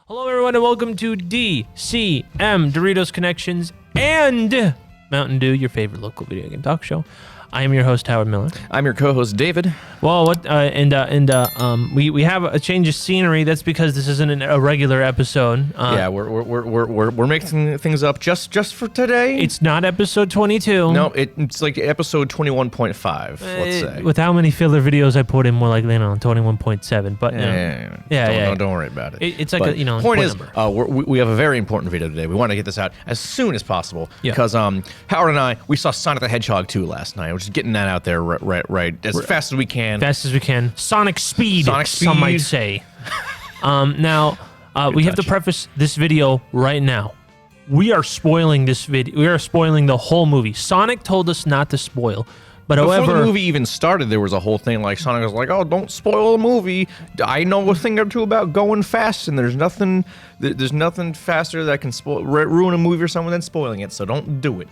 Hello, everyone, and welcome to DCM, Doritos Connections, and Mountain Dew, your favorite local video game talk show. I am your host, Howard Miller. I'm your co-host, David. Well, we have a change of scenery. That's because this isn't a regular episode. Yeah, we're mixing things up just for today. It's not episode 22. No, it's like episode 21.5. Let's say. With how many filler videos I put in, more like 21.7. But Don't worry about it. It's like but point is, we have a very important video today. We want to get this out as soon as possible because Howard and we saw Sonic the Hedgehog 2 last night. We're just getting that out there right as fast as we can. Fast as we can. Sonic speed. Some might say. Now, we have to preface this video right now. We are spoiling this video. We are spoiling the whole movie. Sonic told us not to spoil. But before the movie even started, there was a whole thing like Sonic was like, "Oh, don't spoil the movie. I know a thing or two about going fast, and there's nothing faster that can ruin a movie or someone than spoiling it. So don't do it."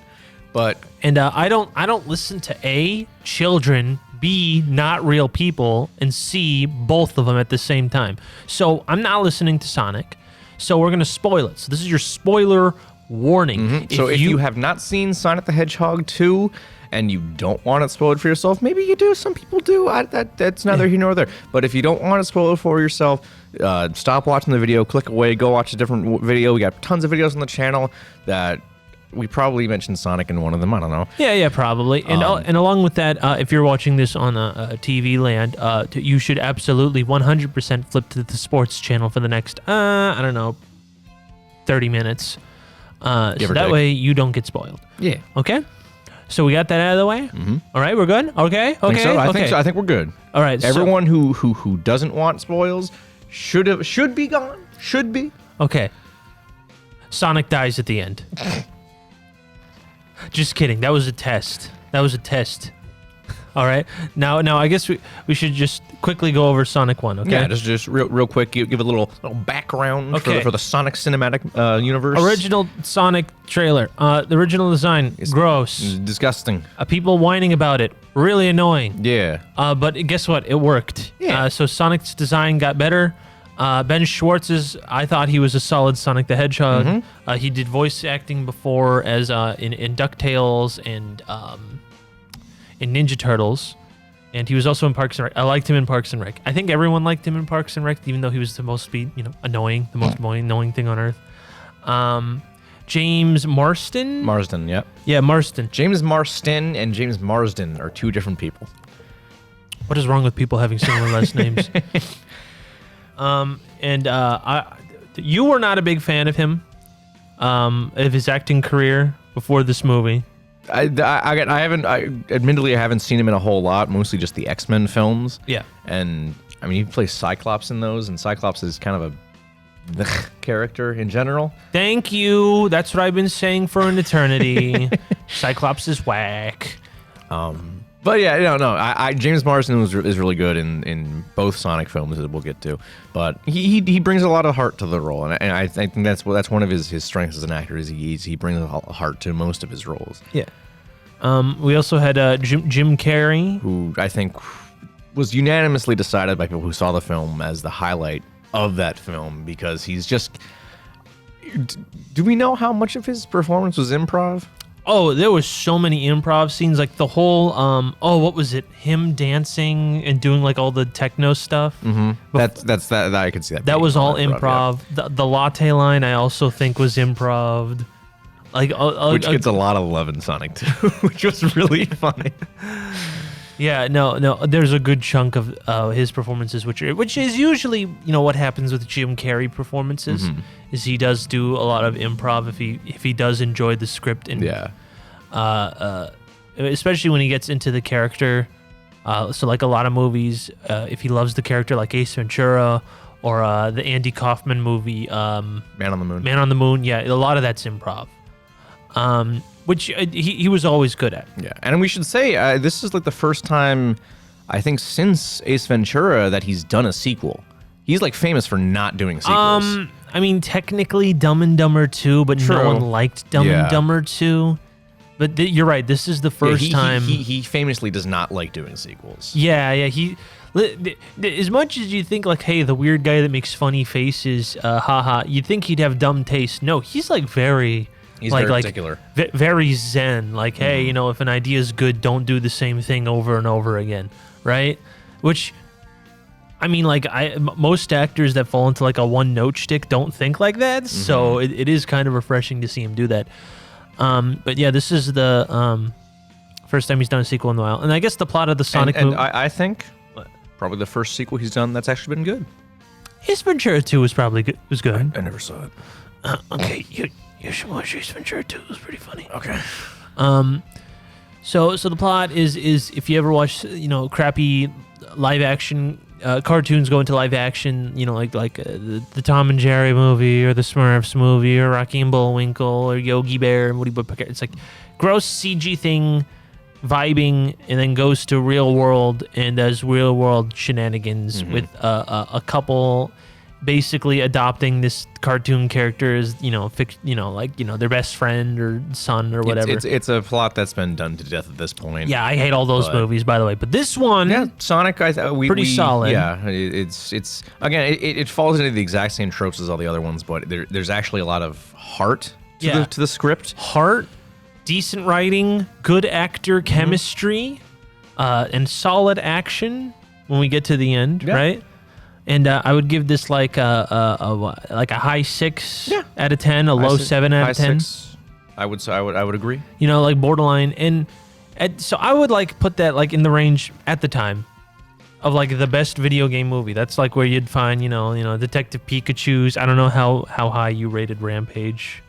But I don't listen to children, B, not real people, and C, both of them at the same time. So I'm not listening to Sonic. So we're gonna spoil it. So this is your spoiler warning. Mm-hmm. So if you have not seen Sonic the Hedgehog 2 and you don't want it spoiled for yourself, maybe you do. Some people do. That's neither here nor there. But if you don't want to spoil it for yourself, stop watching the video, click away, go watch a different video. We got tons of videos on the channel that. We probably mentioned Sonic in one of them. I don't know. Yeah, probably. And along with that, if you're watching this on a TV land, you should absolutely 100% flip to the sports channel for the next, 30 minutes. So that way you don't get spoiled. Yeah. Okay? So we got that out of the way? Mm-hmm. All right, we're good? Okay? I think so. I think we're good. All right. Everyone who doesn't want spoils should be gone. Should be. Okay. Sonic dies at the end. Just kidding. That was a test. All right. Now I guess we should just quickly go over Sonic 1, okay? Yeah, just real quick, give a little background for the Sonic cinematic universe. Original Sonic trailer. The original design, gross. Disgusting. People whining about it. Really annoying. Yeah. But guess what? It worked. Yeah. So Sonic's design got better. Ben Schwartz I thought he was a solid Sonic the Hedgehog. Mm-hmm. He did voice acting before as in DuckTales and in Ninja Turtles. And he was also in Parks and Rec. I liked him in Parks and Rec. I think everyone liked him in Parks and Rec, even though he was the most annoying, the most annoying thing on earth. James Marsden? Marsden, yep. Yeah, Marsden. James Marsden and James Marsden are two different people. What is wrong with people having similar last names? You were not a big fan of him, of his acting career before this movie. Admittedly, I haven't seen him in a whole lot, mostly just the X-Men films. Yeah. And, I mean, he plays Cyclops in those, and Cyclops is kind of a character in general. Thank you. That's what I've been saying for an eternity. Cyclops is whack. But yeah, no. James Marsden is really good in both Sonic films that we'll get to. But he brings a lot of heart to the role, and I think that's one of his strengths as an actor is he brings a heart to most of his roles. Yeah. We also had Jim Carrey, who I think was unanimously decided by people who saw the film as the highlight of that film because he's just. Do we know how much of his performance was improv? Oh, there was so many improv scenes, like the whole, what was it? Him dancing and doing like all the techno stuff. Mm-hmm. That's that I could see that. That was all improv. Yeah. The latte line I also think was improv. Which gets a lot of love in Sonic 2, which was really funny. Yeah, no. There's a good chunk of his performances, which is usually what happens with Jim Carrey performances, mm-hmm. is he does do a lot of improv if he does enjoy the script and especially when he gets into the character. So like a lot of movies, if he loves the character, like Ace Ventura or the Andy Kaufman movie, Man on the Moon. Man on the Moon, yeah, a lot of that's improv. Which he was always good at. Yeah, and we should say this is like the first time, I think, since Ace Ventura that he's done a sequel. He's like famous for not doing sequels. I mean, technically Dumb and Dumber 2, but no one liked Dumb and Dumber 2. But you're right. This is the first time he famously does not like doing sequels. Yeah. He As much as you think like, hey, the weird guy that makes funny faces, haha, you'd think he'd have dumb taste. No, he's like very... He's very particular. Very zen. Like, hey, you know, if an idea is good, don't do the same thing over and over again, right? Which, I mean, like, most actors that fall into like a one-note shtick don't think like that. So it is kind of refreshing to see him do that. But yeah, this is the first time he's done a sequel in a while, and I guess the plot of the Sonic movie. I think probably the first sequel he's done that's actually been good. Ace Ventura 2 was probably good. Was good. I never saw it. Okay, you should watch Ace Ventura 2. It was pretty funny. Okay. So the plot is if you ever watch, you know, crappy live action cartoons go into live action, you know, like the Tom and Jerry movie or the Smurfs movie or Rocky and Bullwinkle or Yogi Bear and Woody Woodpecker. It's like gross CG thing, vibing, and then goes to real world and does real world shenanigans with a couple basically adopting this cartoon character as, you know, like, you know, their best friend or son or whatever. It's a plot that's been done to death at this point. Yeah, I hate all those movies, by the way. But this one, yeah, Sonic, pretty solid. Yeah, it's again, it falls into the exact same tropes as all the other ones, but there's actually a lot of heart to the script. Heart, decent writing, good actor chemistry, and solid action when we get to the end, right? And I would give this like a high 6 out of 10, a low 7 out of 10. 6. I would agree. You know, like borderline, and so I would like put that like in the range at the time of like the best video game movie. That's like where you'd find you know Detective Pikachu's. I don't know how high you rated Rampage.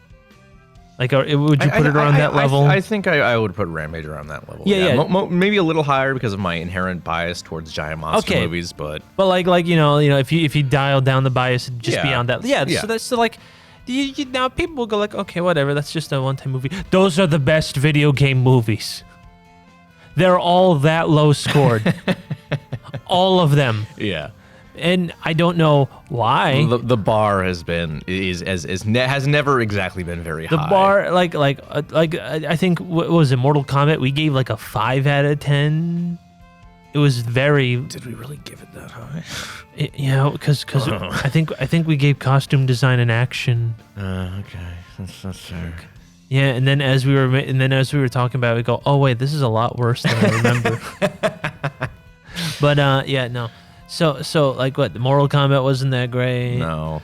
Like, would you put it around that level? I think I would put Rampage around that level. Yeah. Maybe a little higher because of my inherent bias towards giant monster movies, but like you know, if you dial down the bias, it'd just be on that. Yeah. So that's like, now people will go like, okay, whatever. That's just a one-time movie. Those are the best video game movies. They're all that low scored. All of them. Yeah. And I don't know why. The bar has never exactly been very high. The bar, like I think, what was it, Mortal Kombat? We gave like a 5 out of 10. It was very. Did we really give it that high? Because I think we gave costume design and action. Okay, that's fair. Yeah, and then as we were talking about it, we go, oh wait, this is a lot worse than I remember. But yeah, no. So like what? The Mortal Kombat wasn't that great. No.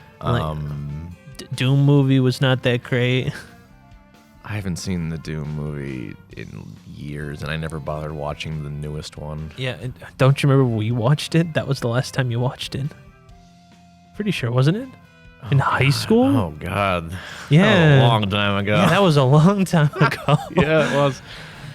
Doom movie was not that great. I haven't seen the Doom movie in years, and I never bothered watching the newest one. Yeah, don't you remember we watched it? That was the last time you watched it. Pretty sure, wasn't it? In high school? Oh God. Yeah. That was a long time ago. Yeah, that was a long time ago. Yeah, it was.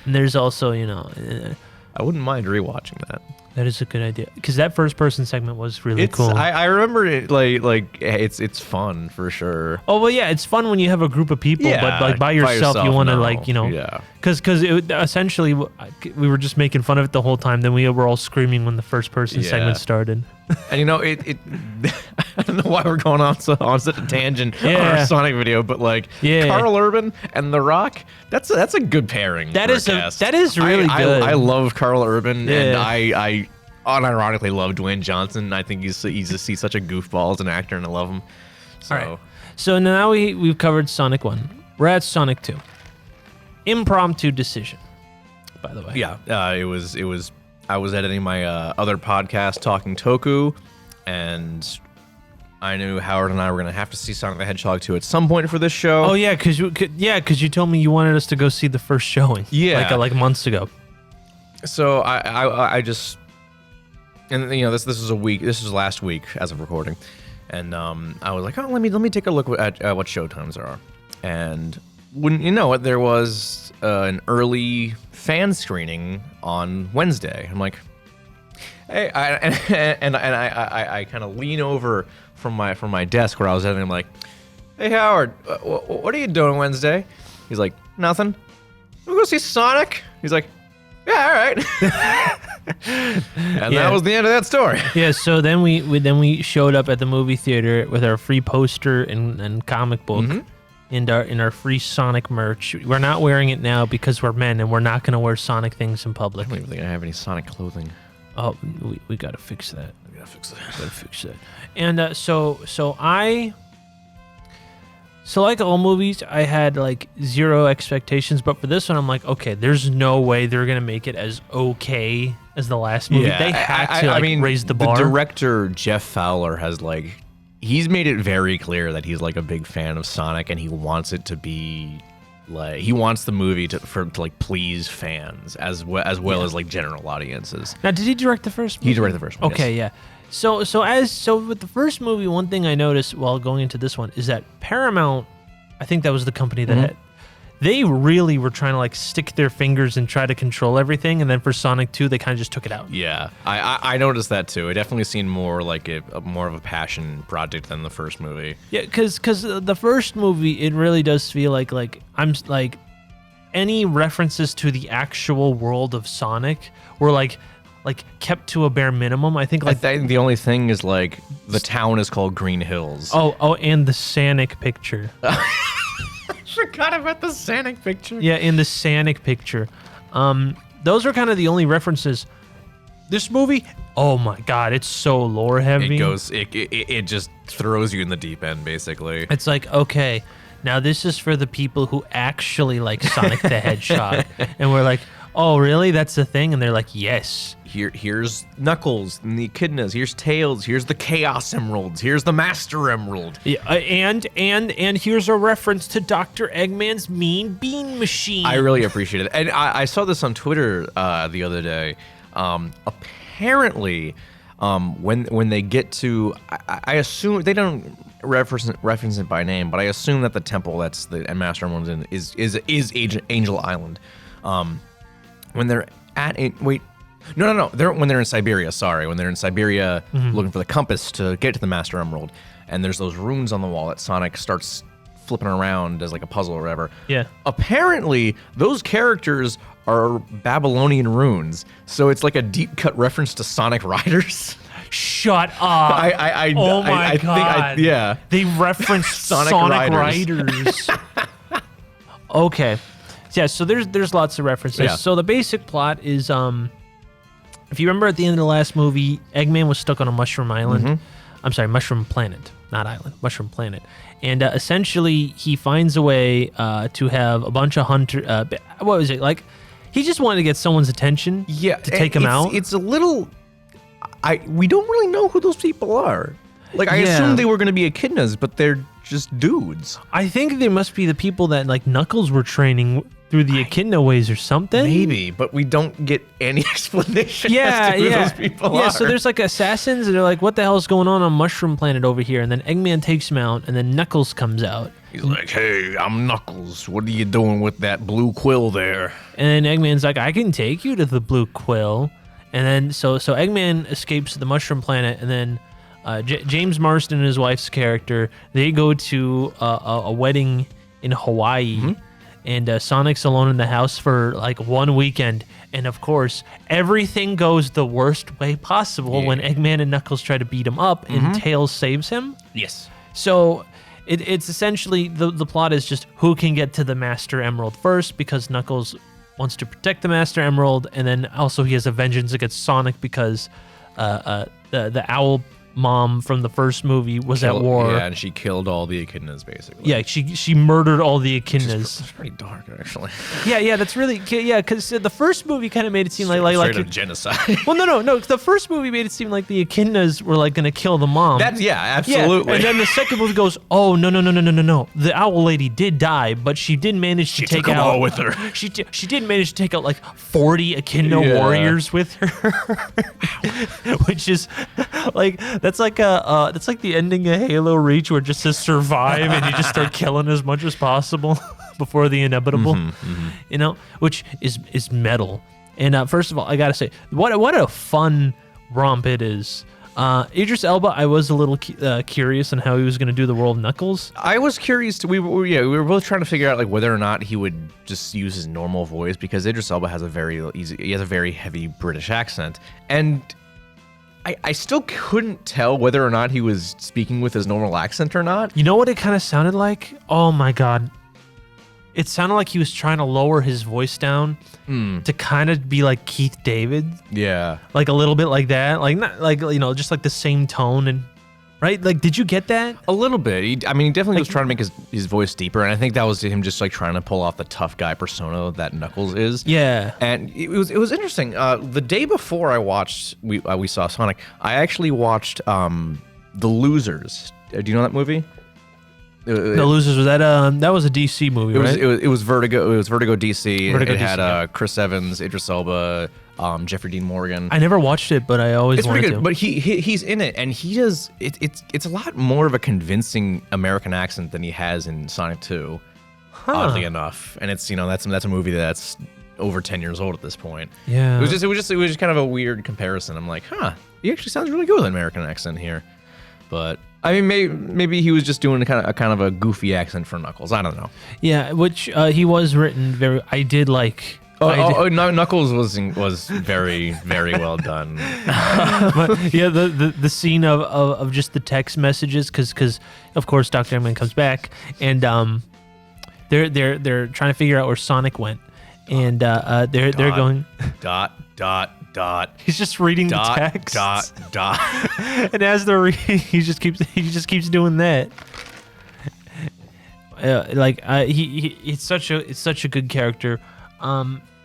And there's also, I wouldn't mind rewatching that. That is a good idea, because that first person segment was really cool. I remember it like it's fun for sure. Oh well, yeah, it's fun when you have a group of people, but like by yourself you want to because essentially we were just making fun of it the whole time. Then we were all screaming when the first person segment started. And it I don't know why we're going on such a tangent on our Sonic video, but like Carl Urban and The Rock, that's a good pairing. That is really good. I love Carl Urban, and I unironically love Dwayne Johnson. I think he's such a goofball as an actor, and I love him. So. All right. So now we've covered Sonic 1. We're at Sonic 2. Impromptu decision, by the way. Yeah, it was. I was editing my other podcast, Talking Toku, and I knew Howard and I were going to have to see Sonic the Hedgehog 2 at some point for this show. Oh yeah, because you told me you wanted us to go see the first showing. Yeah, like months ago. So I just, and this is last week as of recording, and I was like, oh, let me take a look at what show times there are, and wouldn't you know it, there was an early fan screening on Wednesday. I'm like, hey, I kind of lean over from my desk where I was editing. I'm like, hey Howard, what are you doing Wednesday? He's like, nothing. We'll go see Sonic. He's like, yeah, all right. And that was the end of that story. Yeah. So then we showed up at the movie theater with our free poster and comic book. Mm-hmm. In our free Sonic merch. We're not wearing it now because we're men, and we're not going to wear Sonic things in public. I don't even think I have any Sonic clothing. Oh, we gotta fix that. We gotta fix that. And so like all movies, I had like zero expectations, but for this one, I'm like, okay, there's no way they're gonna make it as okay as the last movie. They had to raise the bar. The director Jeff Fowler has he's made it very clear that he's like a big fan of Sonic, and he wants it to be like he wants the movie to please fans as well as like general audiences. Now, did he direct the first movie? He directed the first one. Okay, yes. yeah. So with the first movie, one thing I noticed while going into this one is that Paramount, I think that was the company that they really were trying to like stick their fingers and try to control everything, and then for Sonic 2, they kind of just took it out. Yeah, I noticed that too. It definitely seemed more like more of a passion project than the first movie. Yeah, because the first movie, it really does feel like I'm like any references to the actual world of Sonic were like kept to a bare minimum. I think the only thing is like the town is called Green Hills. Oh, and the Sonic picture. I forgot about the Sonic picture. Yeah, in the Sonic picture. Those are kind of the only references. This movie, oh my god, it's so lore heavy. It just throws you in the deep end, basically. It's like, okay, now this is for the people who actually like Sonic the Hedgehog. And we're like, oh, really? That's the thing? And they're like, yes. Here's Knuckles and the Echidnas. Here's Tails. Here's the Chaos Emeralds. Here's the Master Emerald. Yeah, and here's a reference to Dr. Eggman's Mean Bean Machine. I really appreciate it. And I saw this on Twitter the other day. Apparently, when they get to, I assume they don't reference it by name, but I assume that the temple that's the Master Emerald's in is Angel Island. When they're when they're in Siberia. Sorry, when they're in Siberia looking for the compass to get to the Master Emerald, and there's those runes on the wall that Sonic starts flipping around as like a puzzle or whatever. Yeah. Apparently, those characters are Babylonian runes, so it's like a deep cut reference to Sonic Riders. Shut up! Oh my god! Yeah. They referenced Sonic Riders. Okay. Yeah, so there's lots of references. Yeah. So the basic plot is, if you remember at the end of the last movie, Eggman was stuck on a mushroom island. I'm sorry, mushroom planet, not island, mushroom planet. And essentially, he finds a way to have a bunch of hunters. What was it like? He just wanted to get someone's attention. Yeah, to take him out. It's a little. We don't really know who those people are. Like I assumed they were going to be echidnas, but they're just dudes. I think they must be the people that like Knuckles were training through the echidna ways or something. Maybe, but we don't get any explanation as to who those people are. Yeah, so there's like assassins, and they're like, what the hell is going on Mushroom Planet over here? And then Eggman takes him out, and then Knuckles comes out. He's like, hey, I'm Knuckles. What are you doing with that blue quill there? And then Eggman's like, I can take you to the blue quill. And then so Eggman escapes the Mushroom Planet, and then James Marsden and his wife's character, they go to a wedding in Hawaii. And Sonic's alone in the house for like one weekend. And of course, everything goes the worst way possible when Eggman and Knuckles try to beat him up and Tails saves him. Yes. So it's essentially, the plot is just who can get to the Master Emerald first, because Knuckles wants to protect the Master Emerald. And then also he has a vengeance against Sonic because the owl mom from the first movie was at war. Yeah, and she killed all the echidnas, basically. Yeah, she murdered all the echidnas. That's pretty dark, actually. Yeah, that's really... Yeah, because the first movie kind of made it seem like a genocide. Well, no. The first movie made it seem like the echidnas were like going to kill the mom. Absolutely. Yeah, and then the second movie goes, oh, no. The owl lady did die, but she did manage to take out... She took them all with her. She did manage to take out like 40 echidna warriors with her. Which is like... That's like the ending of Halo Reach, where it just says survive and you just start killing as much as possible before the inevitable, you know, which is metal. And first of all, I gotta say, what a fun romp it is. Idris Elba, I was a little curious on how he was going to do the role of Knuckles. I was curious. We were both trying to figure out like whether or not he would just use his normal voice, because Idris Elba has a very heavy British accent, and I still couldn't tell whether or not he was speaking with his normal accent or not. You know what it kind of sounded like? Oh my god. it sounded like he was trying to lower his voice down to kind of be like Keith David. Yeah. Like a little bit like that. Like not like, you know, just like the same tone and right? Like, did you get that? A little bit. He definitely was trying to make his voice deeper, and I think that was him just like trying to pull off the tough guy persona that Knuckles is. Yeah. And it was interesting. The day before we saw Sonic, I actually watched The Losers. Do you know that movie? The Losers, was that was a DC movie, right? It was Vertigo. It was Vertigo DC. Vertigo it DC, had Chris Evans, Idris Elba, Jeffrey Dean Morgan. I never watched it, but I always wanted pretty good. to. But he's in it, and he does. It's a lot more of a convincing American accent than he has in Sonic 2. Oddly enough, and it's that's a movie that's over 10 years old at this point. Yeah. It was just kind of a weird comparison. I'm like, he actually sounds really good with an American accent here, but. I mean, maybe he was just doing kind of a goofy accent for Knuckles. I don't know. Yeah, which he was written very. I did like. Knuckles was very, very well done. But, yeah, the scene of just the text messages, because of course Dr. Eggman comes back and they're trying to figure out where Sonic went, and they're going dot. He's just reading the text. Dot. And as they're reading, he just keeps doing that. It's such a good character.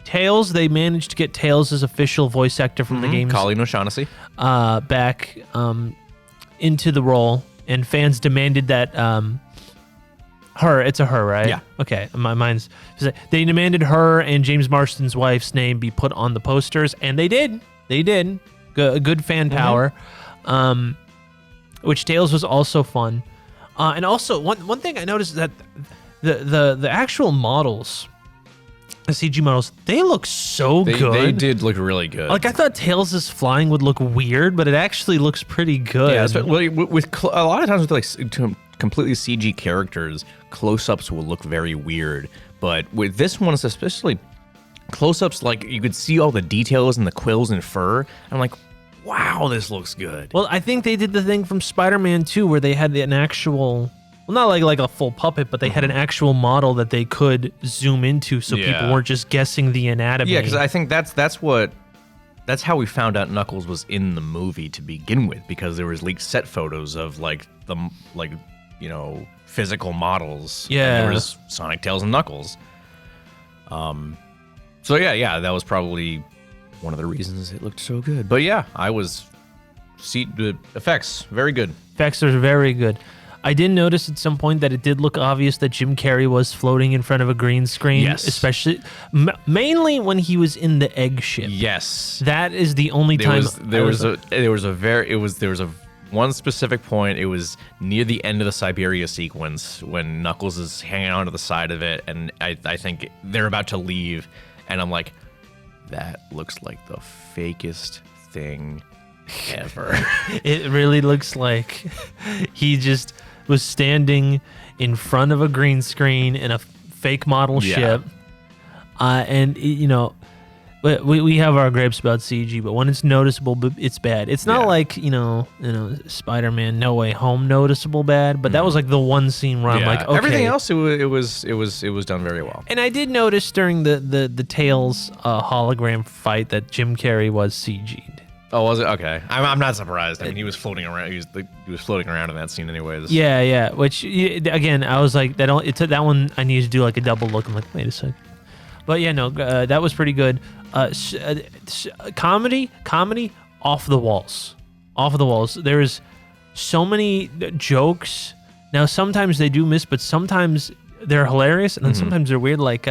Tails, they managed to get Tails' official voice actor from the games, Colleen O'Shaughnessy, back into the role, and fans demanded that it's a her, right? Yeah. Okay. Mine's. They demanded her and James Marsden's wife's name be put on the posters, and they did. Good fan power. Which Tails was also fun. And also one thing I noticed is that the actual models, the CG models, they look so good. They did look really good. Like I thought Tails' flying would look weird, but it actually looks pretty good. Yeah. With a lot of times with like completely CG characters, close-ups will look very weird, but with this one especially, close-ups, like you could see all the details and the quills and fur. I'm like, wow, this looks good. Well, I think they did the thing from Spider-Man 2 where they had an actual, well, not like a full puppet, but they had an actual model that they could zoom into, so people weren't just guessing the anatomy. Yeah, because I think that's how we found out Knuckles was in the movie to begin with, because there was leaked set photos of physical models. Yeah. And there was Sonic, Tails, and Knuckles. So yeah, that was probably one of the reasons it looked so good. But yeah, the effects, very good. Effects are very good. I did notice at some point that it did look obvious that Jim Carrey was floating in front of a green screen. Yes. Especially, mainly when he was in the egg ship. Yes. That is the only time. There was one specific point. It was near the end of the Siberia sequence when Knuckles is hanging onto the side of it, and I think they're about to leave, and I'm like, that looks like the fakest thing ever. It really looks like he just was standing in front of a green screen in a fake model ship, and we have our gripes about CG, but when it's noticeable, it's bad. It's not like Spider-Man No Way Home noticeable bad, but that was like the one scene where I'm like, okay. Everything else it was done very well. And I did notice during the Tails hologram fight that Jim Carrey was CG'd. Oh, was it? Okay. I'm not surprised. I mean, he was floating around. He was floating around in that scene anyways. Yeah. Which again, I was like, that one I needed to do like a double look. I'm like, wait a second. But yeah, no, that was pretty good. Comedy off the walls. There is so many jokes. Now sometimes they do miss, but sometimes they're hilarious, and then sometimes they're weird. Like,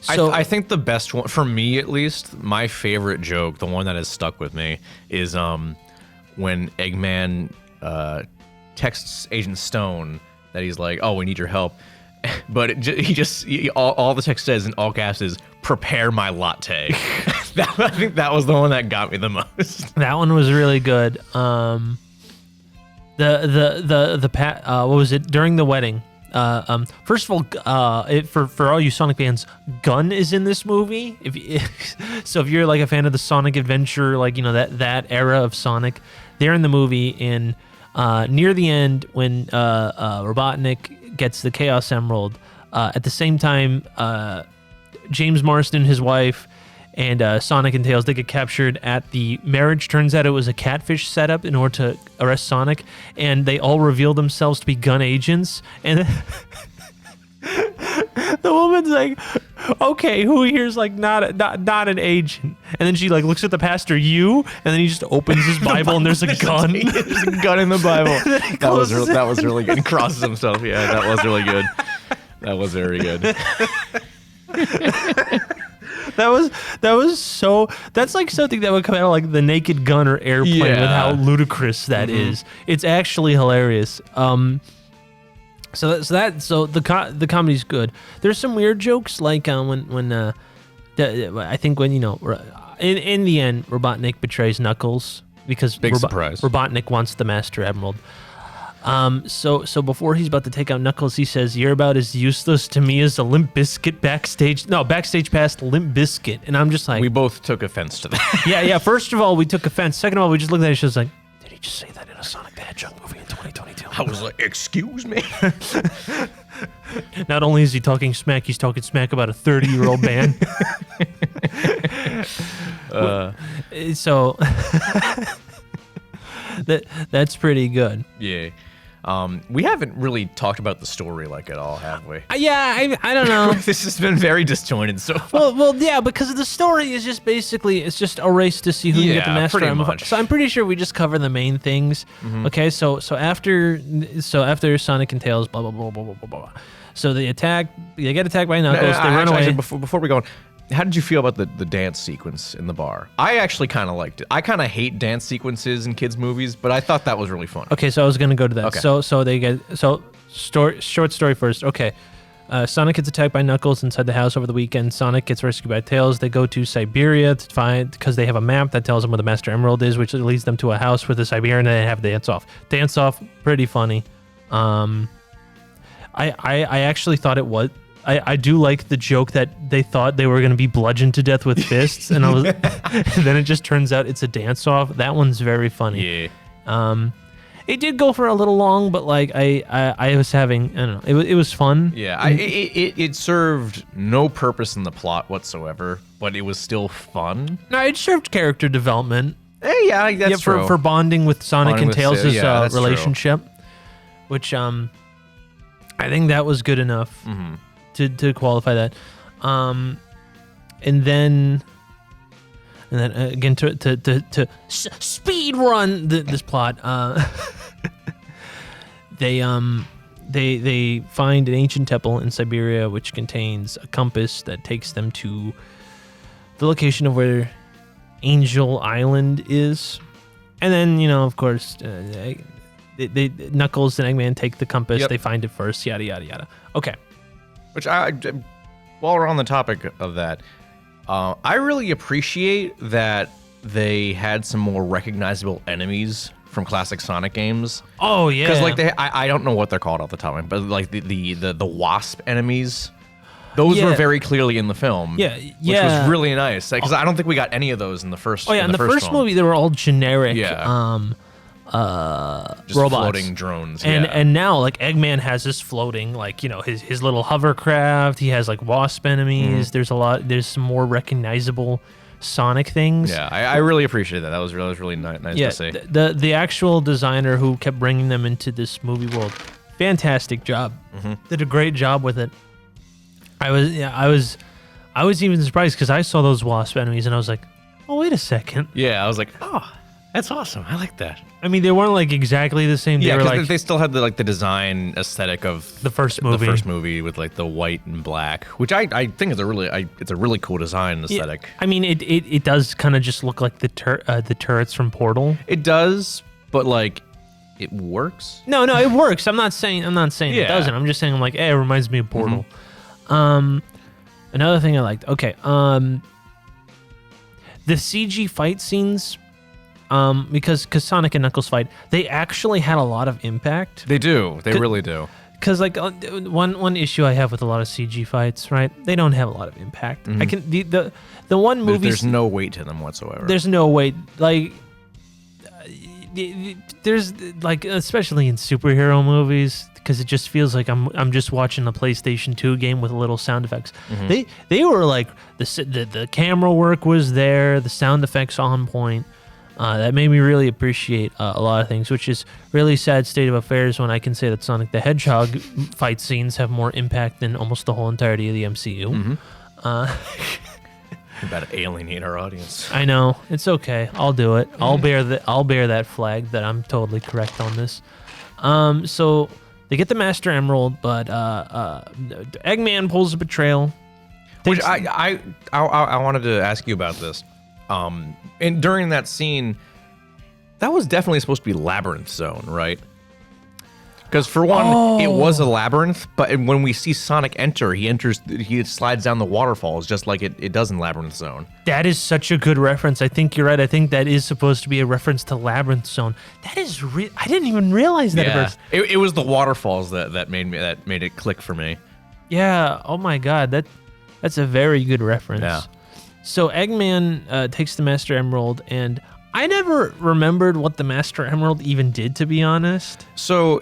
I think the best one for me, at least, my favorite joke, the one that has stuck with me, is when Eggman texts Agent Stone that he's like, "Oh, we need your help." But all the text says in all caps is "prepare my latte." I think that was the one that got me the most. That one was really good. What was it during the wedding? First of all, for all you Sonic fans, Gun is in this movie. So if you're like a fan of the Sonic adventure, like that era of Sonic, they're in the movie. And near the end, when Robotnik gets the Chaos Emerald, At the same time, James Marsden, his wife, and Sonic and Tails, they get captured at the marriage. Turns out it was a catfish setup in order to arrest Sonic, and they all reveal themselves to be gun agents. And the woman's like, okay, who here's like not an agent? And then she like looks at the pastor, you, and then he just opens his Bible and there's a gun. There's a gun in the Bible. That was really good. He crosses himself. Yeah, that was really good. That was very good. That's like something that would come out of like The Naked Gun or Airplane with how ludicrous that is. It's actually hilarious. So the comedy's good. There's some weird jokes like I think when in the end Robotnik betrays Knuckles because surprise. Robotnik wants the Master Emerald. So before he's about to take out Knuckles, he says, "You're about as useless to me as a Limp Bizkit backstage pass Limp Bizkit." And I'm just like, we both took offense to that. yeah. First of all, we took offense. Second of all, we just looked at it and was like, did he just say that in a Sonic the Hedgehog movie in 2022? I was like, excuse me. Not only is he talking smack, he's talking smack about a 30-year-old man. So that's pretty good. Yeah. We haven't really talked about the story like at all, have we? Yeah, I don't know. This has been very disjointed so far. Well, yeah, because the story is just basically it's just a race to see who can get the Master Emerald. So I'm pretty sure we just cover the main things. Mm-hmm. Okay, so after Sonic and Tails, blah blah blah blah blah blah blah. So they get attacked by Knuckles. They run away. Before we go on, how did you feel about the dance sequence in the bar? I actually kind of liked it. I kind of hate dance sequences in kids' movies, but I thought that was really fun. Okay, so I was gonna go to that. Okay. Short story first. Okay, Sonic gets attacked by Knuckles inside the house over the weekend. Sonic gets rescued by Tails. They go to Siberia to find because they have a map that tells them where the Master Emerald is, which leads them to a house with the Siberian, and they have dance off. Dance off, pretty funny. I actually thought it was. I do like the joke that they thought they were going to be bludgeoned to death with fists, and and then it just turns out it's a dance-off. That one's very funny. Yeah. It did go for a little long, but like I was having, I don't know, it was fun. Yeah, it served no purpose in the plot whatsoever, but it was still fun. No, it served character development. Yeah, that's true. For bonding with Sonic and Tails' relationship, true. Which I think that was good enough. Mm-hmm. To qualify that, and then again to speed run this plot, they find an ancient temple in Siberia which contains a compass that takes them to the location of where Angel Island is, and then of course they Knuckles and Eggman take the compass. Yep. They find it first. Yada yada yada. Okay. Which while we're on the topic of that, I really appreciate that they had some more recognizable enemies from classic Sonic games. Oh yeah, because like I don't know what they're called off the top of my head, but like the wasp enemies, those were very clearly in the film. Yeah, which was really nice because I don't think we got any of those in the first. Oh yeah, in the first movie they were all generic. Yeah. Just robots. Floating drones, and now like Eggman has this floating like his little hovercraft. He has like wasp enemies. There's some more recognizable Sonic things. Yeah, I really appreciate that. That was really nice to see. The actual designer who kept bringing them into this movie world, fantastic job. Mm-hmm. Did a great job with it. I was even surprised because I saw those wasp enemies and I was like, oh wait a second. Yeah, I was like, oh. That's awesome. I like that. I mean, they weren't like exactly the same. Yeah, because they still had the design aesthetic of the first movie. The first movie with like the white and black, which I think is a really cool design aesthetic. Yeah, I mean, it does kind of just look like the turrets from Portal. It does, but like it works. No, it works. I'm not saying it doesn't. I'm just saying like, it reminds me of Portal. Mm-hmm. Another thing I liked. Okay, the CG fight scenes. Because Sonic and Knuckles fight, they actually had a lot of impact. They do. They really do. Because like one issue I have with a lot of CG fights, right? They don't have a lot of impact. Mm-hmm. I can the one movie. There's no weight to them whatsoever. There's no weight. Like there's like especially in superhero movies, because it just feels like I'm just watching a PlayStation 2 game with little sound effects. They were like the camera work was there, the sound effects on point. That made me really appreciate a lot of things, which is really sad state of affairs when I can say that Sonic the Hedgehog fight scenes have more impact than almost the whole entirety of the MCU. We're about to alienate our audience. I know. It's okay. I'll do it. I'll bear that flag that I'm totally correct on this. So they get the Master Emerald, but Eggman pulls a betrayal. Which I wanted to ask you about this. And during that scene, that was definitely supposed to be Labyrinth Zone, right? Because for one, it was a labyrinth, but when we see Sonic enter, he slides down the waterfalls just like it does in Labyrinth Zone. That is such a good reference. I think you're right. I think that is supposed to be a reference to Labyrinth Zone. That is I didn't even realize that. Yeah. It was the waterfalls that made it click for me. Yeah. Oh my God. That's a very good reference. Yeah. So Eggman takes the Master Emerald, and I never remembered what the Master Emerald even did, to be honest. So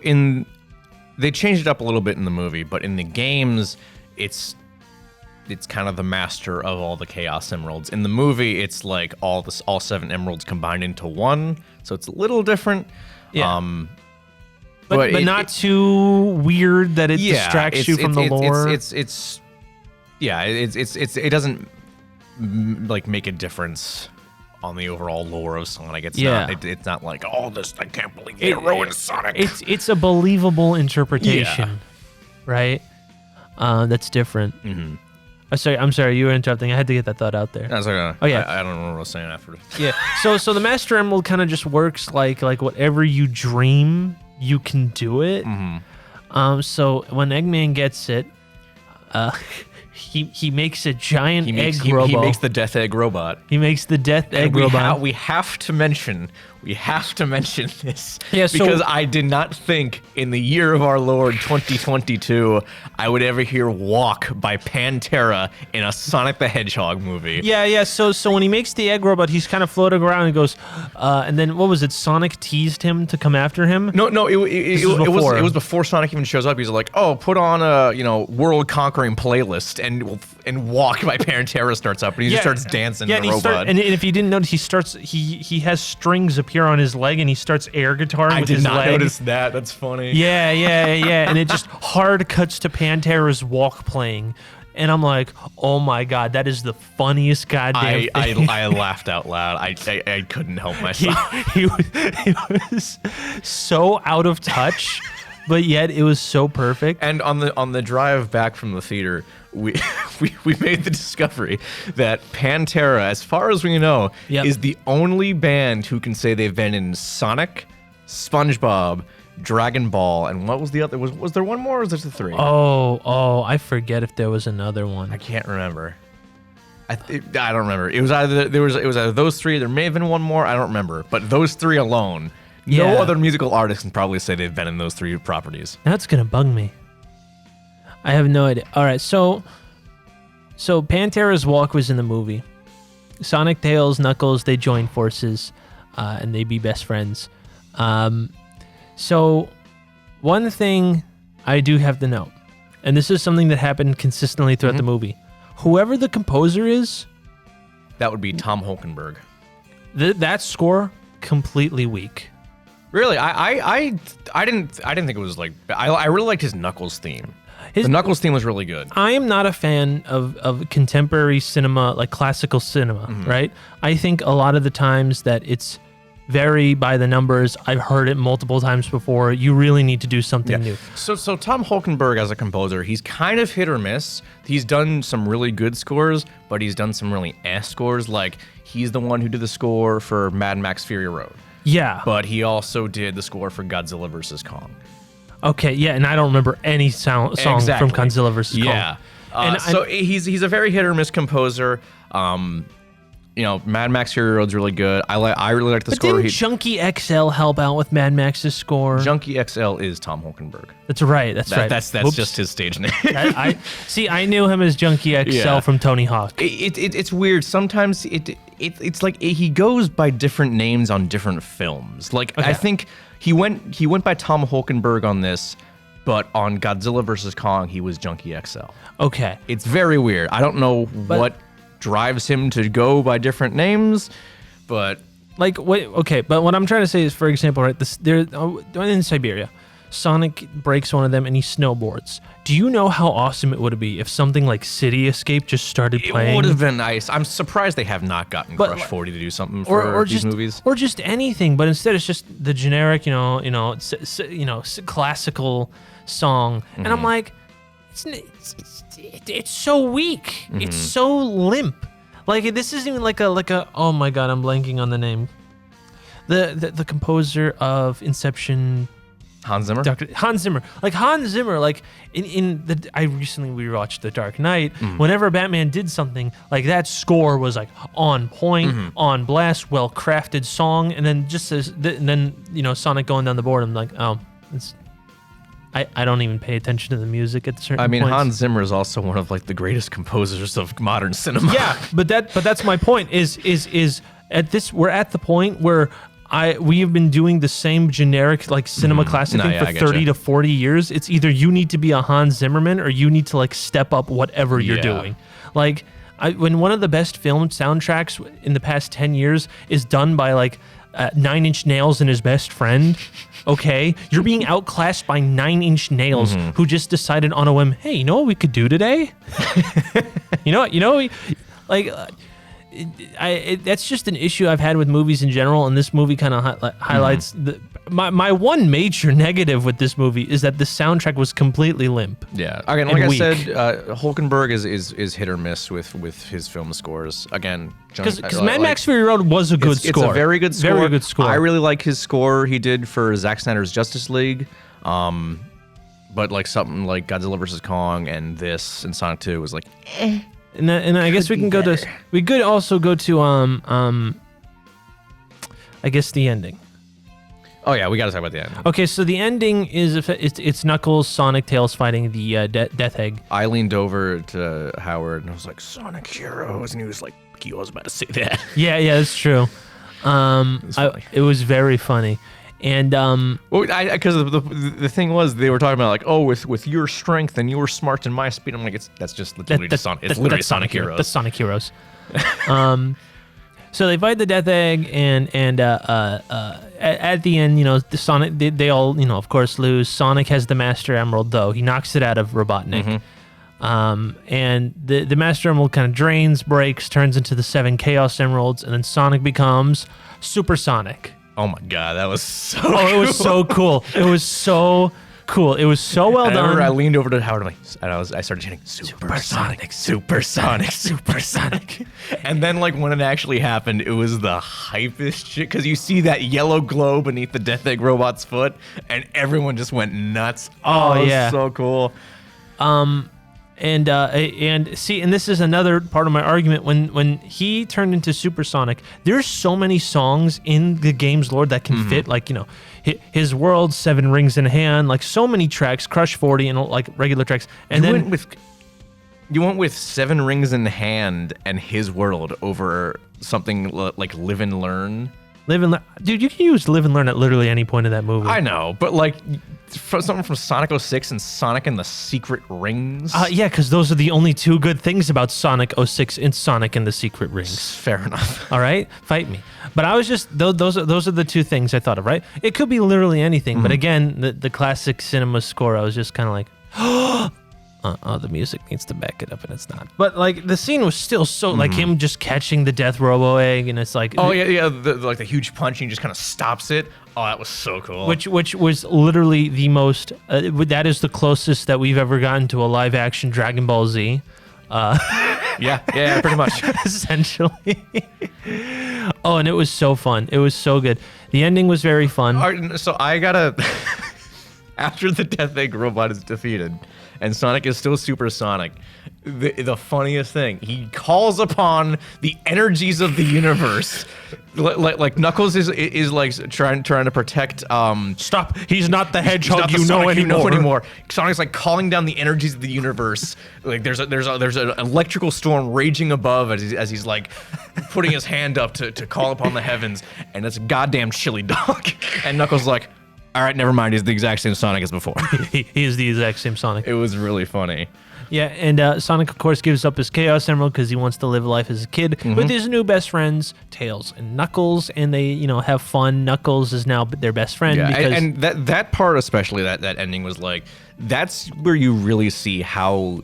they changed it up a little bit in the movie, but in the games, it's kind of the master of all the Chaos Emeralds. In the movie, it's like all 7 emeralds combined into one, so it's a little different. Yeah. But not too weird that it distracts you from the lore. It doesn't like make a difference on the overall lore of Sonic. It's not like, I can't believe they ruined Sonic. It's a believable interpretation, right? That's different. Mm-hmm. I'm sorry, you were interrupting. I had to get that thought out there. That's okay. Oh yeah, I don't know what I was saying after. Yeah. So the Master Emerald kind of just works like whatever you dream, you can do it. Mm-hmm. So when Eggman gets it, he makes a giant egg robot. He makes the Death Egg robot. He makes the Death Egg robot. We have to mention this. Yeah, because I did not think in the year of our Lord 2022 I would ever hear "Walk" by Pantera in a Sonic the Hedgehog movie. Yeah. So when he makes the egg robot, he's kind of floating around and goes, and then what was it? Sonic teased him to come after him. No, it was before Sonic even shows up. He's like, "Oh, put on a world conquering playlist," and "Walk" by Pantera starts up, and he just starts dancing in the robot. And if you didn't notice, he has strings appear on his leg, and he starts air guitaring with his leg. I did not notice that. That's funny. Yeah. And it just hard cuts to Pantera's Walk playing. And I'm like, oh my God, that is the funniest goddamn thing. I laughed out loud. I couldn't help myself. He was so out of touch, but yet it was so perfect. And on the drive back from the theater, we made the discovery that Pantera, as far as we know, is the only band who can say they've been in Sonic, SpongeBob, Dragon Ball, and what was the other? Was there one more, or was there 3? Oh, I forget if there was another one. I can't remember. I don't remember. It was either those 3. There may have been one more. I don't remember. But those 3 alone, no other musical artist can probably say they've been in those 3 properties. That's gonna bug me. I have no idea. All right, so Pantera's Walk was in the movie. Sonic, Tails, Knuckles, they join forces, and they be best friends. So one thing I do have to note, and this is something that happened consistently throughout the movie. Whoever the composer is, that would be Tom Holkenberg. That score completely weak. Really, I didn't think it was like. I really liked his Knuckles theme. The Knuckles theme was really good. I am not a fan of contemporary cinema, like classical cinema, right? I think a lot of the times that it's very by the numbers. I've heard it multiple times before. You really need to do something new. So Tom Holkenberg as a composer, he's kind of hit or miss. He's done some really good scores, but he's done some really scores. Like, he's the one who did the score for Mad Max Fury Road. Yeah. But he also did the score for Godzilla vs. Kong. Okay, yeah, and I don't remember any song from Godzilla vs. Kong. Yeah. So he's a very hit or miss composer. Mad Max Fury Road's really good. I really like the score. Didn't Junkie XL help out with Mad Max's score? Junkie XL is Tom Holkenberg. That's right. That's just his stage name. I knew him as Junkie XL from Tony Hawk. It's weird. Sometimes it's like he goes by different names on different films. Like I think he went by Tom Holkenberg on this, but on Godzilla vs. Kong, he was Junkie XL. Okay. It's very weird. I don't know what drives him to go by different names, but... Like, wait, okay, but what I'm trying to say is, for example, right, they're in Siberia. Sonic breaks one of them and he snowboards. Do you know how awesome it would be if something like City Escape just started playing? It would have been nice. I'm surprised they have not gotten Crush 40 to do something for these movies. Or just anything, but instead it's just the generic, classical song. And I'm like, it's so weak. It's so limp. Like, this isn't even like a oh my god, I'm blanking on the name. The composer of Inception, Hans Zimmer. Hans Zimmer. Like Hans Zimmer, like I recently rewatched The Dark Knight. Whenever Batman did something, like that score was like on point, on blast, well crafted song, and then Sonic going down the board. I'm like, oh, I don't even pay attention to the music at certain points. Hans Zimmer is also one of like the greatest composers of modern cinema. Yeah, but that's my point. Is we're at the point where we have been doing the same generic like cinema classic thing for 30 to 40 years. It's either you need to be a Hans Zimmerman or you need to like step up whatever you're doing. Like when one of the best film soundtracks in the past 10 years is done by like 9 Inch Nails and his best friend. Okay, you're being outclassed by 9 Inch Nails who just decided on a whim, hey, you know what we could do today? That's just an issue I've had with movies in general, and this movie kind of highlights my one major negative with this movie is that the soundtrack was completely limp. Yeah, again, like I said, Hulkenberg is hit or miss with his film scores. Again, because Mad Max Fury Road was a good score. It's a very good score. Very good score. I really like his score he did for Zack Snyder's Justice League. But like something like Godzilla vs. Kong and this and Sonic 2 was like, eh. And I guess we could also go to I guess the ending. Oh yeah, we got to talk about the ending. Okay, so the ending is it's Knuckles, Sonic, Tails fighting the Death Egg. I leaned over to Howard and I was like, Sonic Heroes, and he was like, I was about to say that. Yeah, that's true. It was very funny. And because the thing was they were talking about like, oh, with your strength and your smarts and my speed, I'm like, that's just literally literally Sonic Heroes. That's Sonic Heroes. So they fight the Death Egg, and at the end, the Sonic they all of course lose. Sonic has the Master Emerald though. He knocks it out of Robotnik. And the Master Emerald kind of drains, breaks, turns into the 7 Chaos Emeralds, and then Sonic becomes Super Sonic. Oh my god, that was so cool. It was so cool. It was so cool. It was so well done. I leaned over to Howard and I started chanting, Super Sonic, Super Sonic, Super Sonic. And then like when it actually happened, it was the hypest shit because you see that yellow glow beneath the Death Egg robot's foot and everyone just went nuts. Oh yeah. So cool. And this is another part of my argument. When he turned into Super Sonic, there's so many songs in the game's lore that can fit, like his world, 7 Rings in Hand, like so many tracks, Crush 40, and like regular tracks. And you went with 7 Rings in Hand and his world over something like Live and Learn. Dude, you can use Live and Learn at literally any point in that movie. I know, but like something from Sonic 06 and Sonic and the Secret Rings. Yeah, because those are the only 2 good things about Sonic 06 and Sonic and the Secret Rings. Fair enough. All right, fight me. But I was just those are the 2 things I thought of. Right, it could be literally anything. But again, the classic cinema score, I was just kind of like, the music needs to back it up, and it's not. But like the scene was still so like him just catching the Death Robo Egg, and it's like the huge punch, and he just kind of stops it. Oh, that was so cool. Which was literally the most. That is the closest that we've ever gotten to a live action Dragon Ball Z. Yeah, pretty much. Essentially. Oh, and it was so fun. It was so good. The ending was very fun. All right, so I gotta. After the Death Egg robot is defeated, and Sonic is still Super Sonic, the funniest thing, he calls upon the energies of the universe. Like Knuckles is like trying to protect. Stop! He's not the Hedgehog you know anymore. Sonic's like calling down the energies of the universe. Like there's an electrical storm raging above as he's like putting his hand up to call upon the heavens, and it's a goddamn chili dog. And Knuckles is like, All right, never mind. He's the exact same Sonic as before. He is the exact same Sonic. It was really funny. Yeah, and Sonic, of course, gives up his Chaos Emerald because he wants to live life as a kid with his new best friends, Tails and Knuckles, and they, have fun. Knuckles is now their best friend. Yeah, because and that part especially, that ending was like, that's where you really see how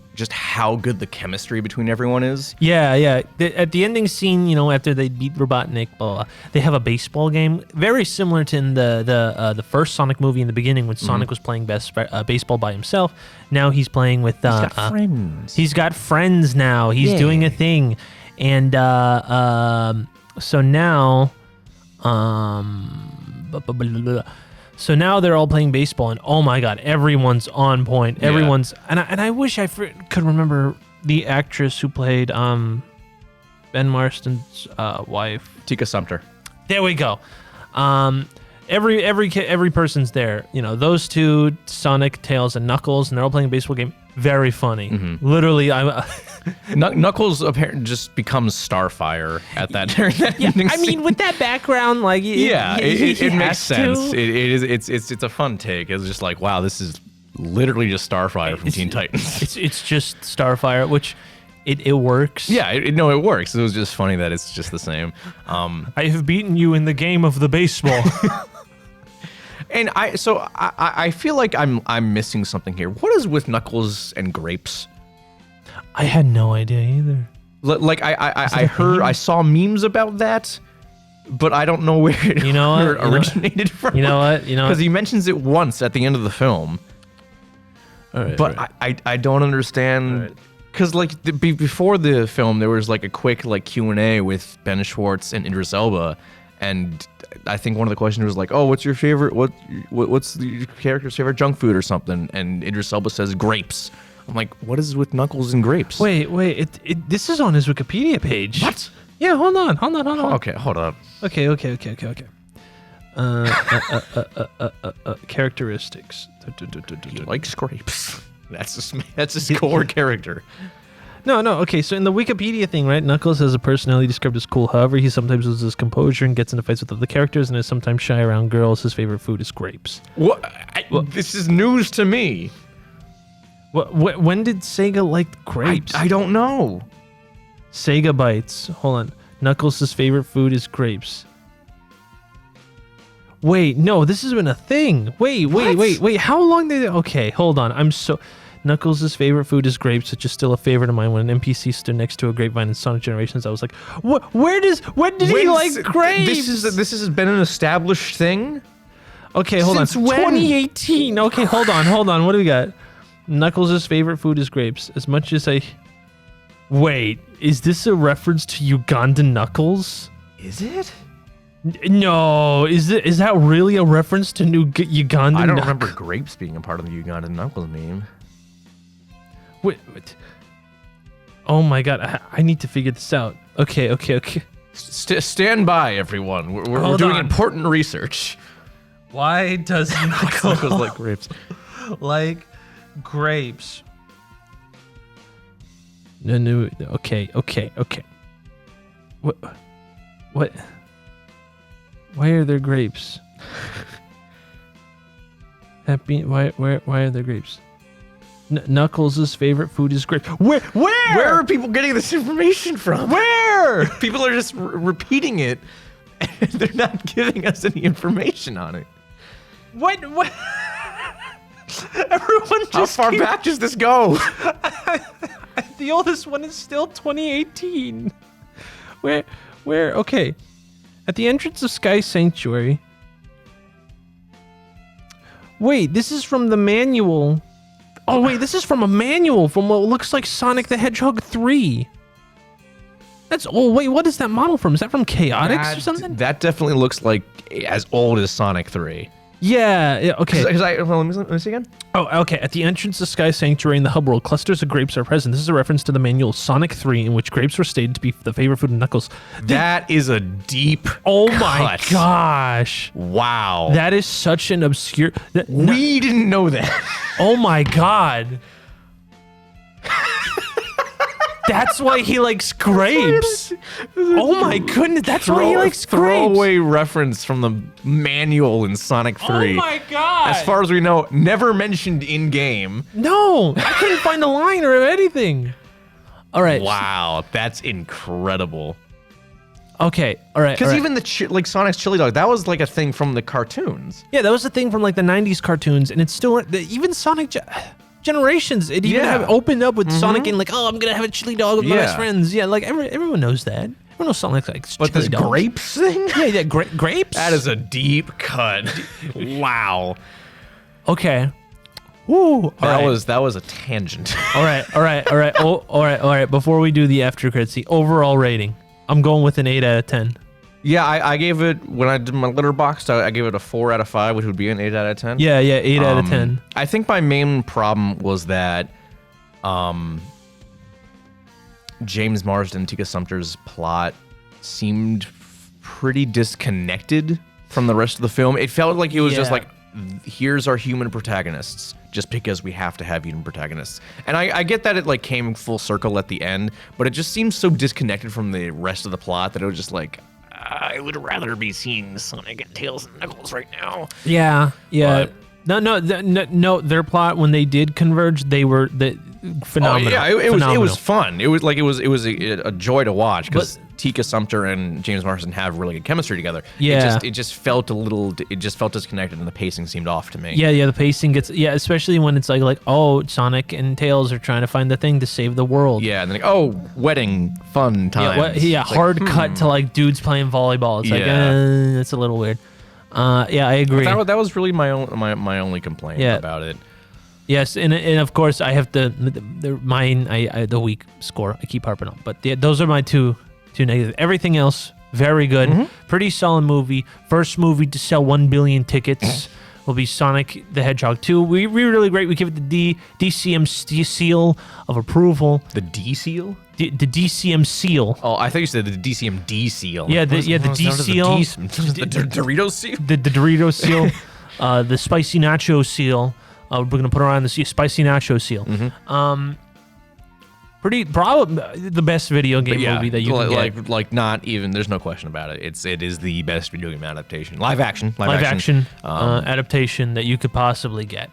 good the chemistry between everyone is. Yeah. At the ending scene, after they beat Robotnik, they have a baseball game, very similar to in the first Sonic movie in the beginning when Sonic was playing baseball by himself. Now he's playing with. He's got friends. He's got friends now. He's doing a thing, and so now, So now they're all playing baseball, and oh my god, everyone's on point. Everyone's and I wish I could remember the actress who played Ben Marston's wife, Tika Sumpter. There we go. Every person's there. Those two, Sonic, Tails, and Knuckles, and they're all playing a baseball game. Very funny. Literally, Knuckles apparently just becomes Starfire at that. Yeah, I mean, with that background, like, it makes sense. It's a fun take. It's just like, wow, this is literally just Starfire from Teen Titans. It's just Starfire, which it works. Yeah, it works. It was just funny that it's just the same. I have beaten you in the game of the baseball. And I feel like I'm missing something here. What is with Knuckles and grapes? I had no idea either. Like I saw memes about that, but I don't know where it originated from. You know what? Because he mentions it once at the end of the film. All right, but I don't understand. Because before the film, there was like a quick Q&A with Ben Schwartz and Idris Elba, and I think one of the questions was like, "Oh, what's your favorite? What's the character's favorite junk food or something?" And Idris Elba says grapes. I'm like, what is with Knuckles and grapes? Wait, this is on his Wikipedia page. What? Yeah, hold on. Okay, hold up. Okay. Characteristics. He likes grapes. That's his core character. No. Okay, so in the Wikipedia thing, right, Knuckles has a personality described as cool. However, he sometimes loses his composure and gets into fights with other characters and is sometimes shy around girls. His favorite food is grapes. What? This is news to me. When did Sega like grapes? I don't know. Sega bites. Hold on. Knuckles' favorite food is grapes. Wait, no, this has been a thing. Wait. How long did it? Okay, hold on. Knuckles' favorite food is grapes, which is still a favorite of mine. When an NPC stood next to a grapevine in Sonic Generations, I was like, when did he like grapes? This has been an established thing? Okay, hold on. Since when? 2018. Okay, hold on. What do we got? Knuckles' favorite food is grapes. As much as I... Wait, is this a reference to Ugandan Knuckles? Is it? No, is that really a reference to Ugandan? I don't remember grapes being a part of the Ugandan Knuckles meme. Wait. Oh my god, I need to figure this out. Okay. Stand by, everyone. We're doing important research. Why does Knuckles like grapes? Like grapes. No. Okay. What? Why are there grapes? Why are there grapes? Knuckles' favorite food is grapes. Where are people getting this information from? Where? People are just repeating it, and they're not giving us any information on it. What? Everyone just... How far back does this go? The oldest one is still 2018. Where? Okay. At the entrance of Sky Sanctuary. Wait, this is from the manual. Oh, wait, this is from a manual from what looks like Sonic the Hedgehog 3. Wait, what is that model from? Is that from Chaotix or something? That definitely looks like as old as Sonic 3. Yeah, okay. Let me see again. Oh, okay. At the entrance to Sky Sanctuary in the hub world, clusters of grapes are present. This is a reference to the manual Sonic 3, in which grapes were stated to be the favorite food of Knuckles. That is a deep my gosh. Wow. That is such an obscure... We didn't know that. Oh my god. That's why he likes grapes. Oh my goodness, that's why he likes grapes. Throwaway reference from the manual in Sonic 3. Oh my god. As far as we know, never mentioned in game. No, I couldn't find a line or anything. All right. Wow, that's incredible. Okay, all right. Because even the like Sonic's chili dog, that was like a thing from the cartoons. Yeah, that was a thing from like the 90s cartoons, and it's still even Sonic Generations. It even have opened up with Sonic and like, oh, I'm gonna have a chili dog with my best friends. Yeah, like everyone knows that. Everyone knows Sonic likes but chili this dogs. grapes thing? Yeah, grapes. That is a deep cut. Wow. Okay. Woo. That was a tangent. All right. Oh, all right. Before we do the after credits, the overall rating, I'm going with an 8 out of 10. Yeah, I gave it, when I did my Letterboxd, I gave it a 4 out of 5, which would be an 8 out of 10. Yeah, 8 out of 10. I think my main problem was that James Marsden and Tika Sumpter's plot seemed pretty disconnected from the rest of the film. It felt like it was just like, here's our human protagonists, just because we have to have human protagonists. And I get that it like came full circle at the end, but it just seems so disconnected from the rest of the plot that it was just like, I would rather be seeing Sonic and Tails and Knuckles right now. Yeah. No. Their plot, when they did converge, they were phenomenal. Oh, yeah, it was fun. It was a joy to watch because Tika Sumpter and James Marsden have really good chemistry together. Yeah. It just felt disconnected, and the pacing seemed off to me. Yeah, the pacing gets, especially when it's like, oh, Sonic and Tails are trying to find the thing to save the world. Yeah, and then like, oh, wedding, fun times. Hard cut to like dudes playing volleyball. It's like, it's a little weird. I agree. That was really my only complaint about it. Yes, and of course I have the weak score. I keep harping on, but those are my two negative. Everything else very good, pretty solid movie. First movie to sell 1 billion tickets will be Sonic the Hedgehog 2. We really great. We give it the DCM seal of approval. The D seal? The DCM seal. Oh, I thought you said the DCM D seal. Yeah, the D seal. The Doritos seal. The Doritos seal. The spicy nacho seal. We're gonna put around the spicy nacho seal. Probably the best video game movie that you can get. Like not even. There's no question about it. It is the best video game adaptation, live action adaptation that you could possibly get.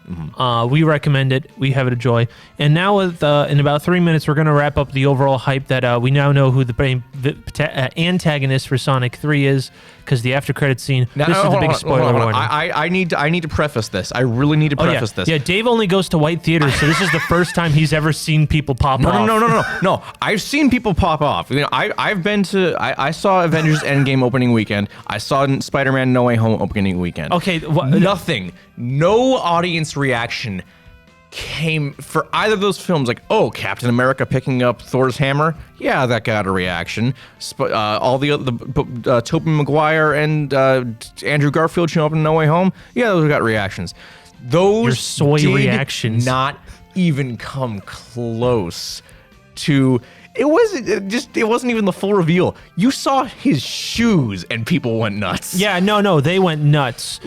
We recommend it. We have it a joy. And now in about 3 minutes, we're gonna wrap up the overall hype that we now know who the antagonist for Sonic 3 is, because the after credit scene. This is the big spoiler warning. I need to preface this. I really need to preface this. Yeah, Dave only goes to white theaters, so this is the first time he's ever seen people pop off. No. I've seen people pop off. You know, I've been to. I saw Avengers Endgame opening weekend. I saw Spider-Man No Way Home opening weekend. Okay, nothing. No audience reaction came for either of those films. Like, oh, Captain America picking up Thor's hammer. Yeah, that got a reaction. All the Tobey Maguire and Andrew Garfield showing up in No Way Home. Yeah, those got reactions. Those your soy reactions not even come close to. It wasn't even the full reveal. You saw his shoes and people went nuts. Yeah, no, they went nuts.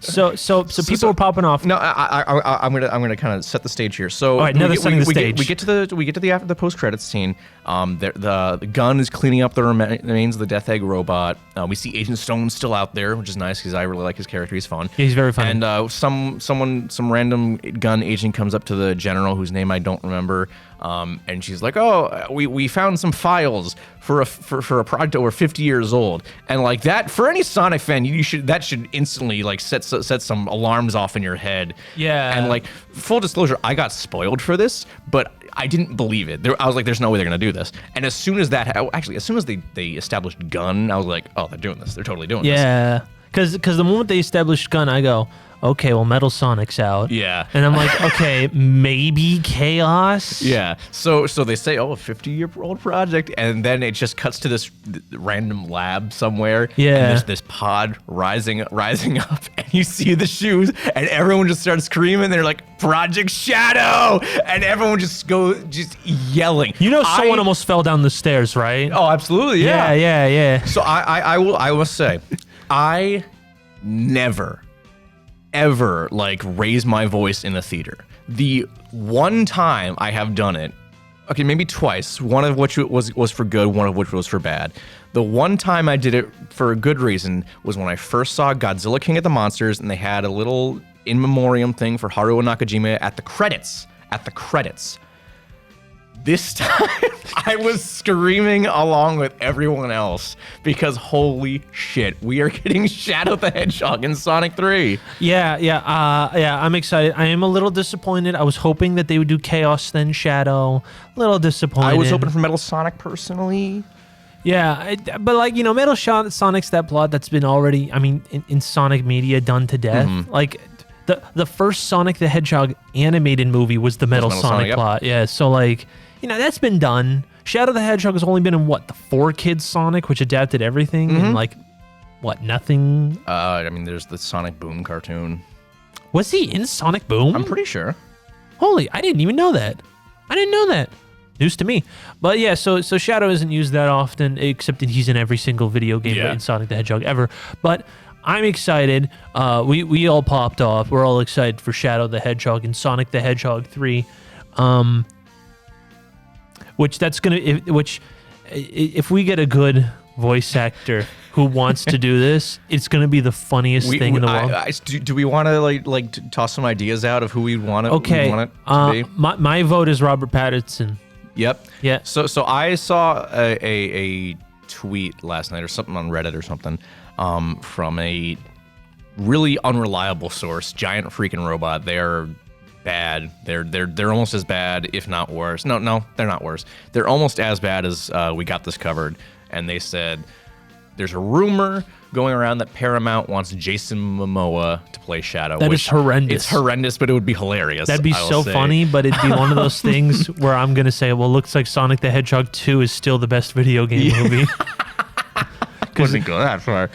So people were popping off. No, I'm gonna kind of set the stage here. So all right, now setting the stage. We get to the post credits scene. The gun is cleaning up the remains of the Death Egg robot. We see Agent Stone still out there, which is nice because I really like his character. He's fun. Yeah, he's very fun. And some random gun agent comes up to the general whose name I don't remember. And she's like, "Oh, we found some files for a project over 50 years old." And like that, for any Sonic fan, that should instantly like set some alarms off in your head. Yeah. And like full disclosure, I got spoiled for this, but I didn't believe it. I was like, "There's no way they're gonna do this." And as soon as they established gun, I was like, "Oh, they're doing this. They're totally doing this." Yeah. Because the moment they established gun, I go, okay, well, Metal Sonic's out. Yeah. And I'm like, okay, maybe Chaos? Yeah. So they say, oh, a 50-year-old project, and then it just cuts to this random lab somewhere. Yeah. And there's this pod rising up, and you see the shoes, and everyone just starts screaming. They're like, Project Shadow! And everyone just yelling. You know someone almost fell down the stairs, right? Oh, absolutely, yeah. Yeah. So I will say, I never like raise my voice in a theater. The one time I have done it Okay, maybe twice. One of which was for good, one of which was for bad. The one time I did it for a good reason was when I first saw Godzilla King of the Monsters, and they had a little in memoriam thing for Haruo Nakajima at the credits. This time, I was screaming along with everyone else because holy shit, we are getting Shadow the Hedgehog in Sonic 3. Yeah, I'm excited. I am a little disappointed. I was hoping that they would do Chaos then Shadow. A little disappointed. I was hoping for Metal Sonic personally. Yeah, but like, Metal Sonic's that plot that's been already, in Sonic media done to death. Mm-hmm. Like, the first Sonic the Hedgehog animated movie was the Metal Sonic plot. Yep. Yeah, so like, that's been done. Shadow the Hedgehog has only been in the 4-Kids Sonic, which adapted everything, and like, nothing? There's the Sonic Boom cartoon. Was he in Sonic Boom? I'm pretty sure. Holy, I didn't even know that. News to me. But yeah, so Shadow isn't used that often, except that he's in every single video game in Sonic the Hedgehog ever. But I'm excited. We all popped off. We're all excited for Shadow the Hedgehog and Sonic the Hedgehog 3. If we get a good voice actor who wants to do this, it's gonna be the funniest thing in the world. Do we want to like toss some ideas out of who we want it? Okay, to be? My vote is Robert Pattinson. Yep. Yeah. So I saw a tweet last night or something on Reddit or something from a really unreliable source, Giant Freaking Robot. They're bad. They're almost as bad, if not worse. No, they're not worse. They're almost as bad as We Got This Covered. And they said there's a rumor going around that Paramount wants Jason Momoa to play Shadow. That is horrendous. It's horrendous, but it would be hilarious. That'd be so funny, but it'd be one of those things where I'm going to say, well, looks like Sonic the Hedgehog 2 is still the best video game movie. Wouldn't go that far.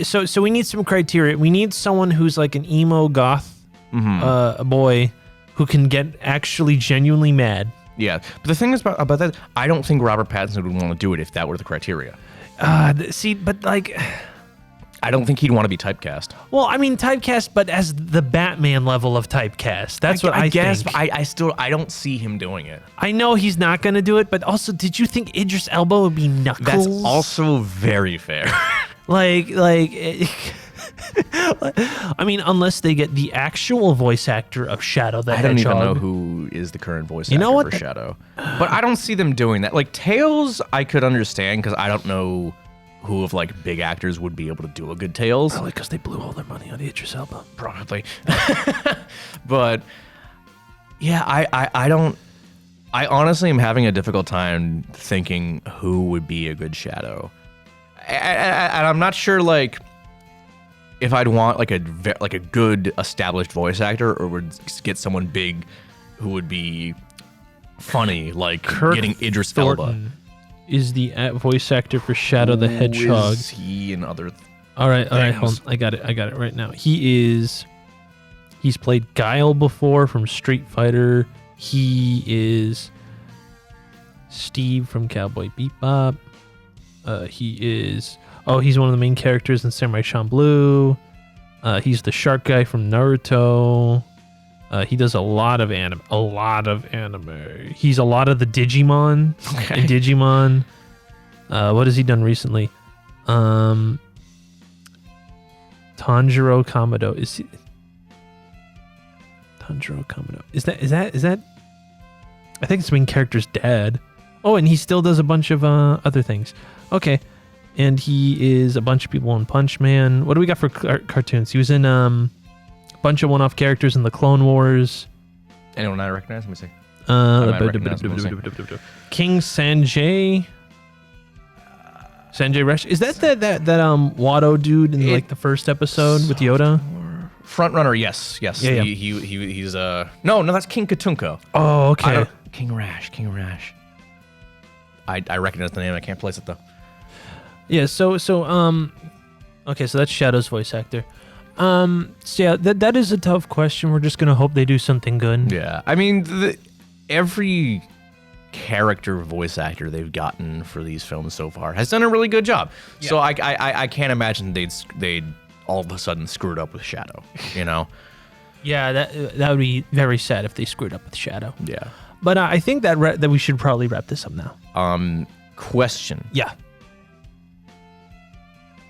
So we need some criteria. We need someone who's like an emo goth boy who can get actually genuinely mad. Yeah, but the thing is about that, I don't think Robert Pattinson would want to do it if that were the criteria. But like, I don't think he'd want to be typecast. Well, typecast, but as the Batman level of typecast. That's what I guess. Think. I don't see him doing it. I know he's not going to do it, but also, did you think Idris Elba would be Knuckles? That's also very fair. Unless they get the actual voice actor of Shadow the Hedgehog. I don't even know who is the current voice actor for Shadow. But I don't see them doing that. Like, Tails, I could understand, because I don't know who of, like, big actors would be able to do a good Tails. Probably because they blew all their money on Idris Elba. Probably. But, yeah, I honestly am having a difficult time thinking who would be a good Shadow. And I'm not sure, like, if I'd want like a good established voice actor, or would get someone big who would be funny, like getting Idris Elba. Is the voice actor for Shadow the Hedgehog? Is he in other? All right, hold on. I got it right now. He's played Guile before from Street Fighter. He is Steve from Cowboy Bebop. He's one of the main characters in Samurai Champloo. He's the shark guy from Naruto. He does a lot of anime. He's a lot of the Digimon. Okay. In Digimon. What has he done recently? Tanjiro Kamado. Tanjiro Kamado. Is that? I think it's the main character's dad. Oh, and he still does a bunch of other things. Okay. And he is a bunch of people in Punch Man. What do we got for cartoons? He was in a bunch of one-off characters in the Clone Wars. Anyone I recognize? Let me see. King Sanjay. Sanjay Resh. Is that Watto dude in like the first episode with Yoda? Frontrunner, yes. Yeah. He's no, that's King Katunko. Oh, okay. King Rash. I recognize the name. I can't place it though. Yeah, so okay, so that's Shadow's voice actor. So yeah, that is a tough question. We're just gonna hope they do something good. Yeah, every character voice actor they've gotten for these films so far has done a really good job. Yeah. So I can't imagine they'd all of a sudden screw it up with Shadow, you know. Yeah, that would be very sad if they screwed up with Shadow. Yeah. But I think that that we should probably wrap this up now. Question. Yeah.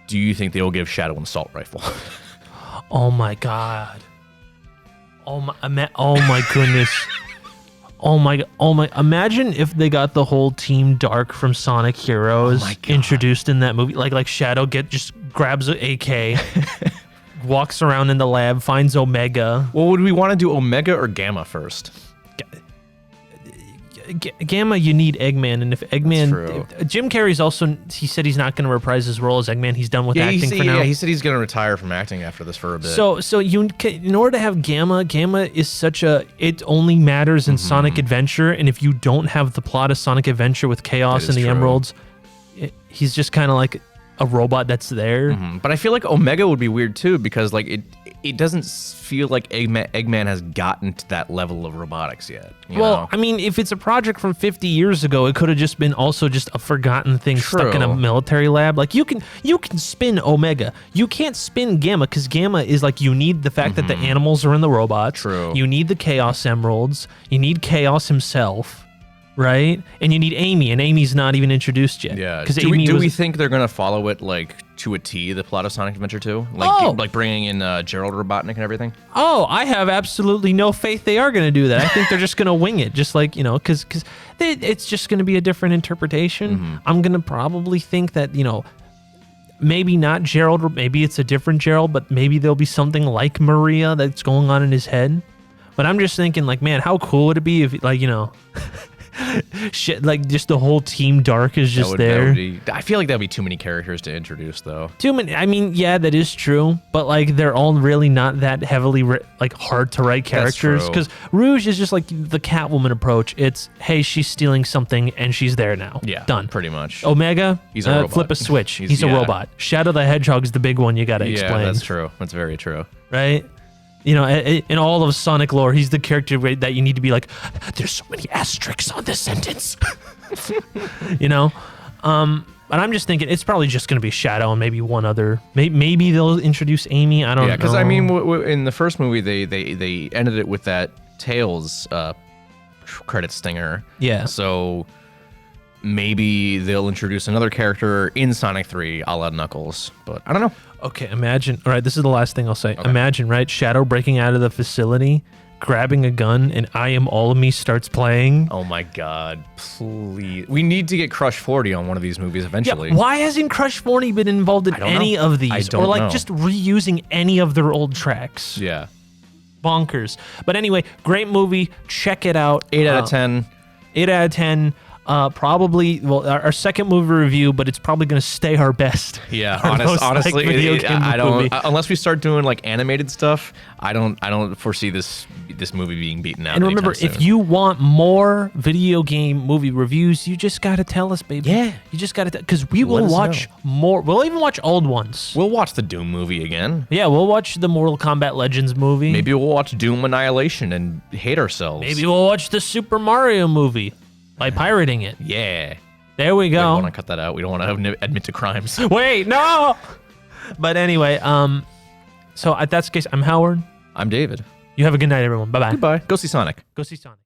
Do you think they will give Shadow an assault rifle? Oh my god. Oh my goodness. Oh my. Imagine if they got the whole Team Dark from Sonic Heroes introduced in that movie. Like Shadow just grabs an AK, walks around in the lab, finds Omega. Well, would we want to do Omega or Gamma first? Gamma, you need Eggman, and if Eggman, Jim Carrey's also, he said he's not going to reprise his role as Eggman. He's done with acting for now. Yeah, he said he's going to retire from acting after this for a bit. So you, in order to have Gamma is such it only matters in Sonic Adventure, and if you don't have the plot of Sonic Adventure with Chaos and the Emeralds, he's just kind of like a robot that's there. But I feel like Omega would be weird too, because like it doesn't feel like Eggman has gotten to that level of robotics yet. You know? I mean, if it's a project from 50 years ago, it could have just been also just a forgotten thing stuck in a military lab. Like you can spin Omega. You can't spin Gamma, because Gamma is like, you need the fact that the animals are in the robots. True. You need the Chaos Emeralds. You need Chaos himself. Right? And you need Amy, and Amy's not even introduced yet. Yeah. Do we think they're going to follow it like to a T, the plot of Sonic Adventure 2? Like bringing in Gerald Robotnik and everything? Oh, I have absolutely no faith they are going to do that. I think they're just going to wing it, just like, because it's just going to be a different interpretation. I'm going to probably think that, maybe not Gerald, maybe it's a different Gerald, but maybe there'll be something like Maria that's going on in his head. But I'm just thinking, like, man, how cool would it be if, like, shit, like just the whole Team Dark is just there. I feel like that'd be too many characters to introduce, though. Too many. I mean, yeah, that is true, but like they're all really not that heavily like hard to write characters. Because Rouge is just like the Catwoman approach. It's, hey, she's stealing something and she's there now. Yeah, done. Pretty much. Omega, he's a robot. Flip a switch. He's a robot. Shadow the Hedgehog's the big one you gotta explain. Yeah, that's true. That's very true. Right. In all of Sonic lore, he's the character that you need to be like, there's so many asterisks on this sentence. But I'm just thinking it's probably just going to be Shadow and maybe one other. Maybe they'll introduce Amy. I don't know. Yeah, because I mean, in the first movie, they ended it with that Tails credit stinger. Yeah. So maybe they'll introduce another character in Sonic 3, a la Knuckles. But I don't know. Okay, imagine. All right, this is the last thing I'll say. Okay. Imagine, right? Shadow breaking out of the facility, grabbing a gun, and I Am All of Me starts playing. Oh my God, please. We need to get Crush 40 on one of these movies eventually. Yeah, why hasn't Crush 40 been involved in any of these? I don't know. Just reusing any of their old tracks. Yeah. Bonkers. But anyway, great movie. Check it out. 8 out of 10. 8 out of 10. Probably, our second movie review, but it's probably going to stay our best. Yeah, honestly, I don't. Unless we start doing like animated stuff, I don't foresee this movie being beaten out. And remember, if you want more video game movie reviews, you just got to tell us, baby. Yeah, you just got to, because we will watch more. We'll even watch old ones. We'll watch the Doom movie again. Yeah, we'll watch the Mortal Kombat Legends movie. Maybe we'll watch Doom Annihilation and hate ourselves. Maybe we'll watch the Super Mario movie. By pirating it. Yeah. There we go. We don't want to cut that out. We don't want to admit to crimes. Wait, no! But anyway, so at that case, I'm Howard. I'm David. You have a good night, everyone. Bye-bye. Goodbye. Go see Sonic. Go see Sonic.